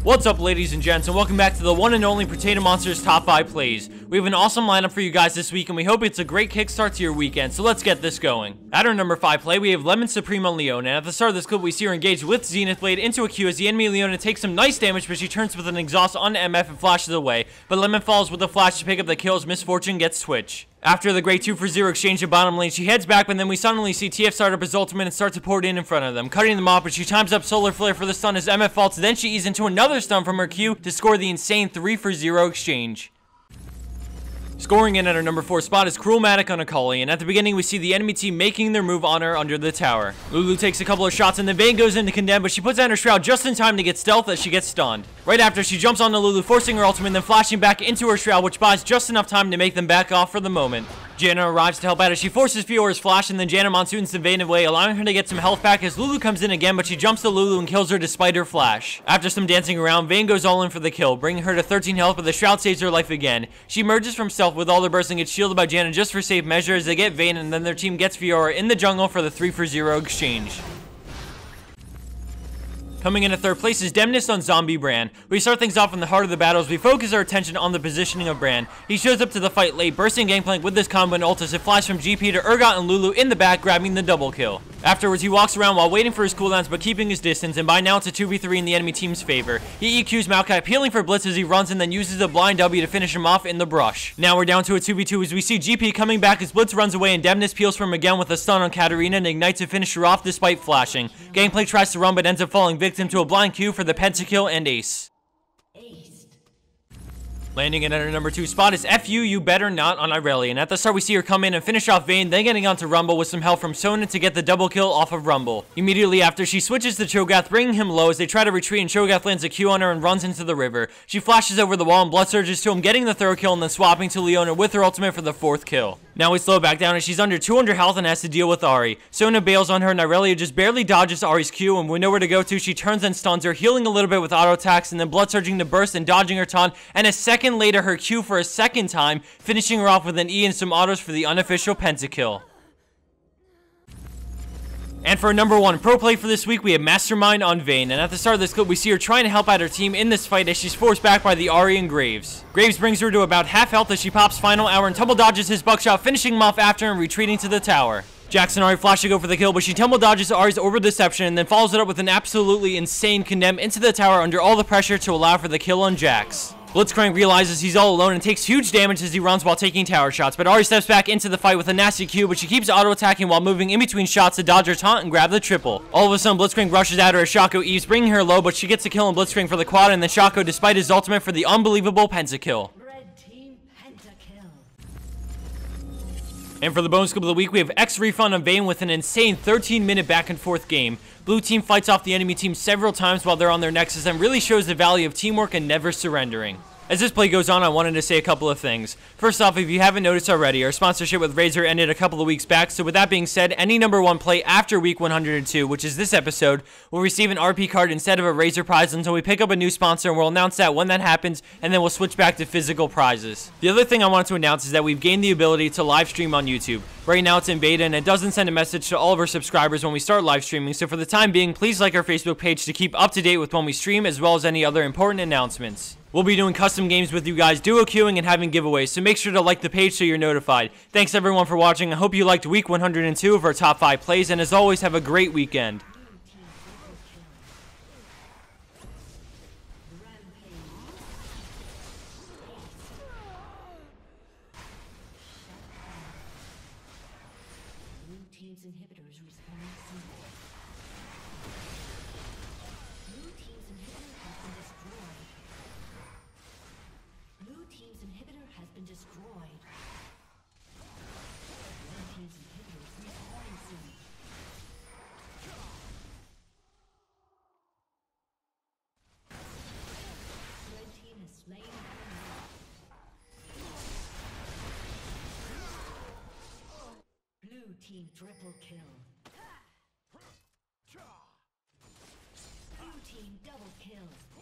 What's up, ladies and gents, and welcome back to the one and only Protatomonster's Top 5 Plays. We have an awesome lineup for you guys this week, and we hope it's a great kickstart to your weekend, so let's get this going. At our number 5 play, we have LemonSupreme on Leona, and at the start of this clip, we see her engage with Zenith Blade into a Q as the enemy Leona takes some nice damage, but she turns with an exhaust on MF and flashes away, but Lemon falls with a flash to pick up the kill as Misfortune gets Switch. After the great 2-for-0 exchange in bottom lane, she heads back, but then we suddenly see TF start up his ultimate and start to pour it in front of them, cutting them off, but she times up Solar Flare for the stun as MF faults, then she eats into another stun from her Q to score the insane 3-for-0 exchange. Scoring in at our number 4 spot is cruelmatic on Akali, and at the beginning we see the enemy team making their move on her under the tower. Lulu takes a couple of shots and then Vayne goes in to condemn, but she puts down her shroud just in time to get stealth as she gets stunned. Right after, she jumps onto Lulu, forcing her ultimate and then flashing back into her shroud, which buys just enough time to make them back off for the moment. Janna arrives to help out as she forces Fiora's flash, and then Janna monsoons the Vayne away, allowing her to get some health back as Lulu comes in again, but she jumps to Lulu and kills her despite her flash. After some dancing around, Vayne goes all in for the kill, bringing her to 13 health, but the shroud saves her life again. She emerges from stealth with all their bursts and gets shielded by Janna just for safe measure as they get Vayne, and then their team gets Fiora in the jungle for the 3-for-0 exchange. Coming in at third place is Demnis on Zombie Bran. We start things off in the heart of the battle as we focus our attention on the positioning of Bran. He shows up to the fight late, bursting Gangplank with this combo and ult as it flies from GP to Urgot and Lulu in the back, grabbing the double kill. Afterwards, he walks around while waiting for his cooldowns but keeping his distance, and by now it's a 2v3 in the enemy team's favor. He EQs Maokai, peeling for Blitz as he runs and then uses a blind W to finish him off in the brush. Now we're down to a 2v2 as we see GP coming back as Blitz runs away and Demnis peels for him again with a stun on Katarina and ignites to finish her off despite flashing. Gangplank tries to run but ends up falling victim to a blind Q for the pentakill and ace. Landing in at our number 2 spot is FU You Better Not on Irelia, and at the start we see her come in and finish off Vayne, then getting onto Rumble with some help from Sona to get the double kill off of Rumble. Immediately after, she switches to Cho'Gath, bringing him low as they try to retreat, and Cho'Gath lands a Q on her and runs into the river. She flashes over the wall and blood surges to him, getting the third kill and then swapping to Leona with her ultimate for the 4th kill. Now we slow back down as she's under 200 health and has to deal with Ahri. Sona bails on her and Irelia just barely dodges Ahri's Q, and with nowhere to go to, she turns and stuns her, healing a little bit with auto attacks and then blood surging to burst and dodging her taunt, and a second later her Q for a second time, finishing her off with an E and some autos for the unofficial pentakill. And for our number 1 pro play for this week, we have Mástermind on Vayne, and at the start of this clip, we see her trying to help out her team in this fight as she's forced back by the Ahri and Graves. Graves brings her to about half health as she pops Final Hour and tumble dodges his buckshot, finishing him off after and retreating to the tower. Jackson Ahri flash to go for the kill, but she tumble dodges Ahri's Orb of Deception and then follows it up with an absolutely insane condemn into the tower under all the pressure to allow for the kill on Jax. Blitzcrank realizes he's all alone and takes huge damage as he runs while taking tower shots, but Ahri steps back into the fight with a nasty Q, but she keeps auto-attacking while moving in between shots to dodge her taunt and grab the triple. All of a sudden, Blitzcrank rushes at her as Shaco Eves, bringing her low, but she gets a kill on Blitzcrank for the quad, and then Shaco, despite his ultimate, for the unbelievable pentakill. And for the bonus clip of the week, we have xReFund on Vayne with an insane 13-minute back-and-forth game. Blue team fights off the enemy team several times while they're on their nexus and really shows the value of teamwork and never surrendering. As this play goes on, I wanted to say a couple of things. First off, if you haven't noticed already, our sponsorship with Razor ended a couple of weeks back, so with that being said, any number 1 play after week 102, which is this episode, will receive an RP card instead of a Razor prize until we pick up a new sponsor, and we'll announce that when that happens, and then we'll switch back to physical prizes. The other thing I wanted to announce is that we've gained the ability to live stream on YouTube. Right now it's in beta, and it doesn't send a message to all of our subscribers when we start live streaming, so for the time being, please like our Facebook page to keep up to date with when we stream, as well as any other important announcements. We'll be doing custom games with you guys, duo queuing, and having giveaways, so make sure to like the page so you're notified. Thanks everyone for watching. I hope you liked week 102 of our top 5 plays, and as always, have a great weekend. Team triple kill. Blue team double kill.